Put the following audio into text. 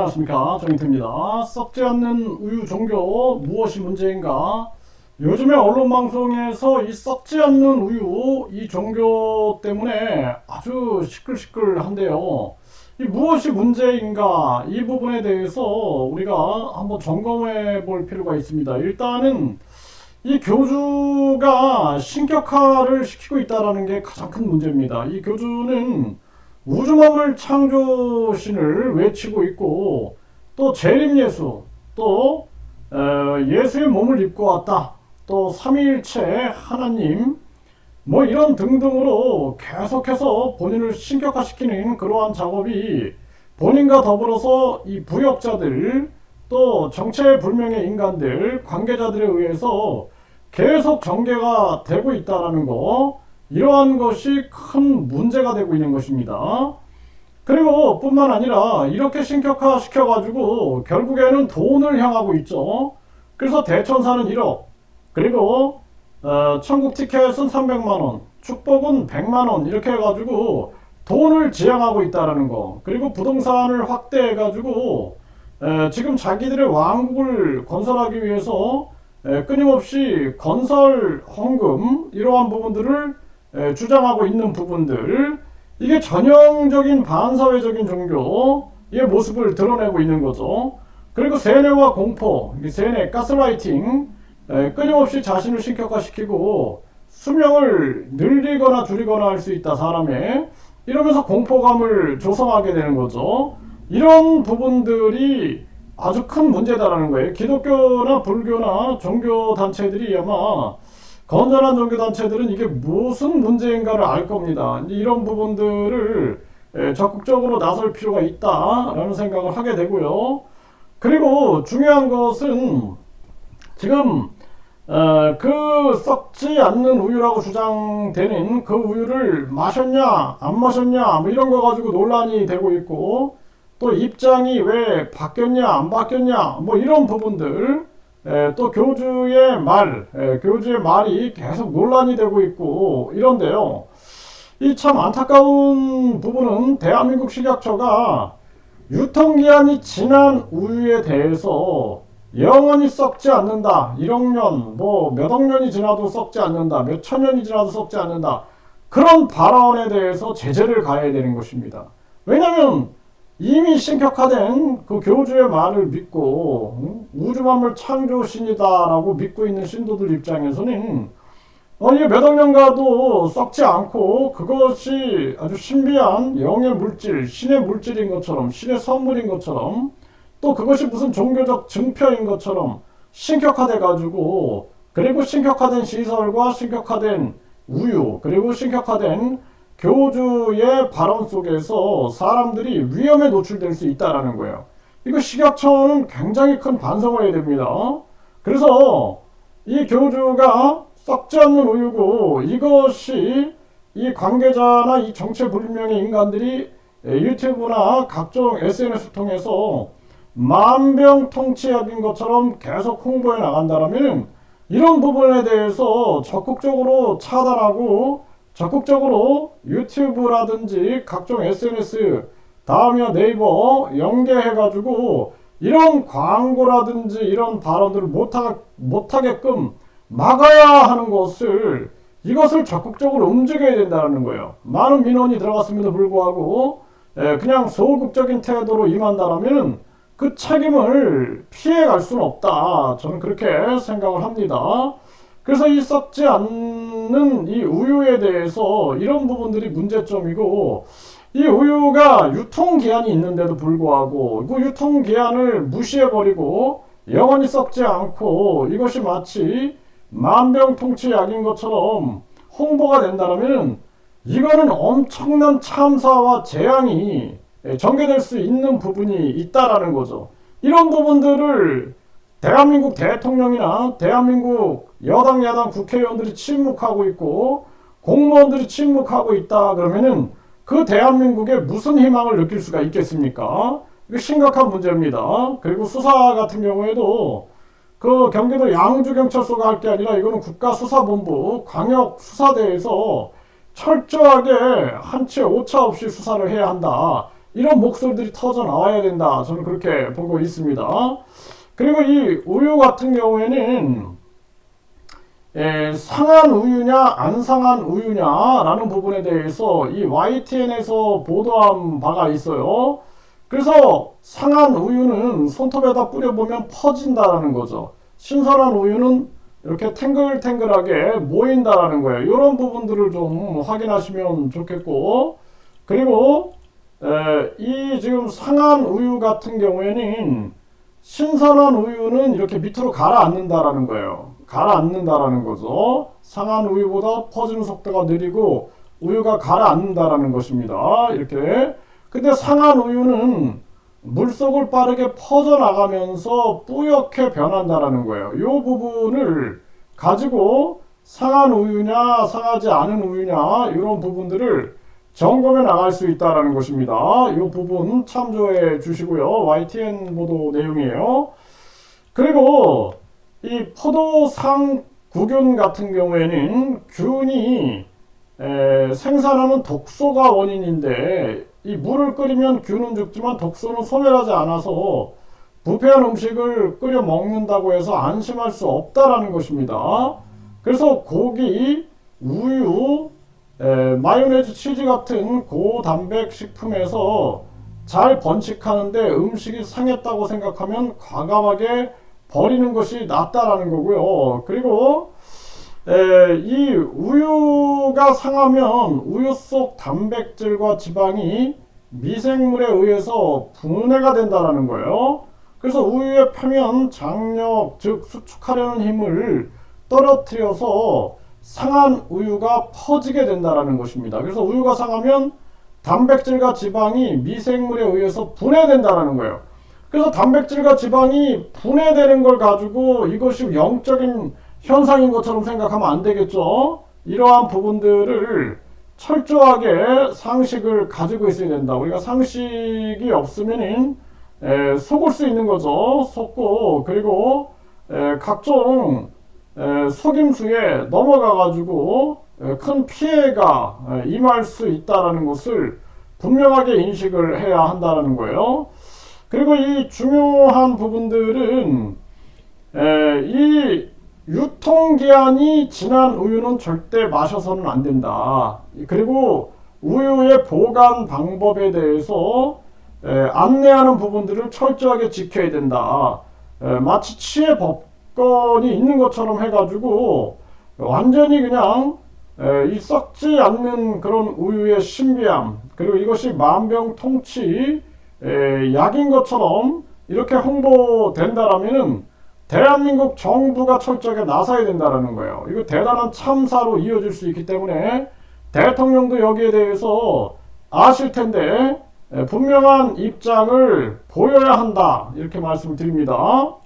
안녕하십니까, 정인태입니다. 썩지 않는 우유 종교 무엇이 문제인가? 요즘에 언론방송에서 이 썩지 않는 우유 이 종교 때문에 아주 시끌시끌한데요. 이 무엇이 문제인가? 이 부분에 대해서 우리가 한번 점검해 볼 필요가 있습니다. 일단은 이 교주가 신격화를 시키고 있다는 게 가장 큰 문제입니다. 이 교주는 우주만물 창조신을 외치고 있고, 또 재림예수, 또 예수의 몸을 입고 왔다, 또 삼위일체 하나님, 뭐 이런 등등으로 계속해서 본인을 신격화시키는 그러한 작업이 본인과 더불어서 이 부역자들, 또 정체불명의 인간들, 관계자들에 의해서 계속 전개가 되고 있다는 거, 이러한 것이 큰 문제가 되고 있는 것입니다. 그리고 뿐만 아니라 이렇게 신격화 시켜가지고 결국에는 돈을 향하고 있죠. 그래서 대천사는 1억, 그리고 천국 티켓은 300만원, 축복은 100만원, 이렇게 해가지고 돈을 지향하고 있다는 거. 그리고 부동산을 확대해가지고 지금 자기들의 왕국을 건설하기 위해서 끊임없이 건설 헌금, 이러한 부분들을 주장하고 있는 부분들, 이게 전형적인 반사회적인 종교의 모습을 드러내고 있는 거죠. 그리고 세뇌와 공포, 세뇌, 가스라이팅, 끊임없이 자신을 신격화시키고 수명을 늘리거나 줄이거나 할 수 있다, 사람의. 이러면서 공포감을 조성하게 되는 거죠. 이런 부분들이 아주 큰 문제다라는 거예요. 기독교나 불교나 종교단체들이 아마, 건전한 종교단체들은 이게 무슨 문제인가를 알 겁니다. 이런 부분들을 적극적으로 나설 필요가 있다라는 생각을 하게 되고요. 그리고 중요한 것은 지금 그 썩지 않는 우유라고 주장되는 그 우유를 마셨냐 안 마셨냐 뭐 이런 거 가지고 논란이 되고 있고, 또 입장이 왜 바뀌었냐 안 바뀌었냐 뭐 이런 부분들, 또 교주의 교주의 말이 계속 논란이 되고 있고 이런데요. 이 참 안타까운 부분은 대한민국 식약처가 유통기한이 지난 우유에 대해서 영원히 썩지 않는다, 1억 년, 뭐 몇억 년이 지나도 썩지 않는다, 몇천 년이 지나도 썩지 않는다, 그런 발언에 대해서 제재를 가해야 되는 것입니다. 왜냐하면 이미 신격화된 그 교주의 말을 믿고 우주만물 창조신이다라고 믿고 있는 신도들 입장에서는 이게 몇억 년 가도 썩지 않고 그것이 아주 신비한 영의 물질, 신의 물질인 것처럼, 신의 선물인 것처럼, 또 그것이 무슨 종교적 증표인 것처럼 신격화돼 가지고, 그리고 신격화된 시설과 신격화된 우유, 그리고 신격화된 교주의 발언 속에서 사람들이 위험에 노출될 수 있다는 거예요. 이거 식약처는 굉장히 큰 반성을 해야 됩니다. 그래서 이 교주가 썩지 않는 우유고, 이것이 이 관계자나 이 정체불명의 인간들이 유튜브나 각종 SNS 통해서 만병통치약인 것처럼 계속 홍보해 나간다면, 이런 부분에 대해서 적극적으로 차단하고 적극적으로 유튜브라든지 각종 SNS, 다음이나 네이버 연계해가지고 이런 광고라든지 이런 발언들을 못하게끔 막아야 하는 것을, 이것을 적극적으로 움직여야 된다는 거예요. 많은 민원이 들어갔음에도 불구하고 그냥 소극적인 태도로 임한다면 그 책임을 피해갈 수는 없다, 저는 그렇게 생각을 합니다. 그래서 이 썩지 않는 이 우유에 대해서 이런 부분들이 문제점이고, 이 우유가 유통기한이 있는데도 불구하고 그 유통기한을 무시해버리고 영원히 썩지 않고 이것이 마치 만병통치약인 것처럼 홍보가 된다면, 이거는 엄청난 참사와 재앙이 전개될 수 있는 부분이 있다라는 거죠. 이런 부분들을 대한민국 대통령이나 대한민국 여당 야당 국회의원들이 침묵하고 있고 공무원들이 침묵하고 있다 그러면은 그 대한민국에 무슨 희망을 느낄 수가 있겠습니까? 이거 심각한 문제입니다. 그리고 수사 같은 경우에도 그 경기도 양주경찰서가 할 게 아니라 이거는 국가수사본부 광역수사대에서 철저하게 한치 오차 없이 수사를 해야 한다, 이런 목소리들이 터져 나와야 된다. 저는 그렇게 보고 있습니다. 그리고 이 우유 같은 경우에는 상한 우유냐 안 상한 우유냐라는 부분에 대해서 이 YTN에서 보도한 바가 있어요. 그래서 상한 우유는 손톱에다 뿌려보면 퍼진다라는 거죠. 신선한 우유는 이렇게 탱글탱글하게 모인다라는 거예요. 이런 부분들을 좀 확인하시면 좋겠고, 그리고 이 지금 상한 우유 같은 경우에는 신선한 우유는 이렇게 밑으로 가라앉는다라는 거예요. 가라앉는다라는 거죠. 상한 우유보다 퍼지는 속도가 느리고 우유가 가라앉는다라는 것입니다. 이렇게. 근데 상한 우유는 물속을 빠르게 퍼져나가면서 뿌옇게 변한다라는 거예요. 이 부분을 가지고 상한 우유냐 상하지 않은 우유냐 이런 부분들을 점검해 나갈 수 있다는 것입니다. 이 부분 참조해 주시고요. YTN 보도 내용이에요. 그리고 이 포도상 구균 같은 경우에는 균이 생산하는 독소가 원인인데, 이 물을 끓이면 균은 죽지만 독소는 소멸하지 않아서 부패한 음식을 끓여 먹는다고 해서 안심할 수 없다라는 것입니다. 그래서 고기, 우유, 마요네즈, 치즈 같은 고단백 식품에서 잘 번식하는데 음식이 상했다고 생각하면 과감하게 버리는 것이 낫다라는 거고요. 그리고 이 우유가 상하면 우유 속 단백질과 지방이 미생물에 의해서 분해가 된다라는 거예요. 그래서 우유의 표면 장력, 즉 수축하려는 힘을 떨어뜨려서 상한 우유가 퍼지게 된다라는 것입니다. 그래서 우유가 상하면 단백질과 지방이 미생물에 의해서 분해된다라는 거예요. 그래서 단백질과 지방이 분해되는 걸 가지고 이것이 영적인 현상인 것처럼 생각하면 안 되겠죠. 이러한 부분들을 철저하게 상식을 가지고 있어야 된다. 우리가 상식이 없으면 속을 수 있는 거죠. 속고, 그리고 각종 속임수에 넘어가 가지고 큰 피해가 임할 수 있다는 것을 분명하게 인식을 해야 한다는 거예요. 그리고 이 중요한 부분들은 이 유통기한이 지난 우유는 절대 마셔서는 안 된다. 그리고 우유의 보관 방법에 대해서 안내하는 부분들을 철저하게 지켜야 된다. 마치 치해 법권이 있는 것처럼 해가지고 완전히 그냥 이 썩지 않는 그런 우유의 신비함, 그리고 이것이 만병통치 약인 것처럼 이렇게 홍보된다라면은 대한민국 정부가 철저하게 나서야 된다는 거예요. 이거 대단한 참사로 이어질 수 있기 때문에 대통령도 여기에 대해서 아실 텐데 분명한 입장을 보여야 한다, 이렇게 말씀드립니다.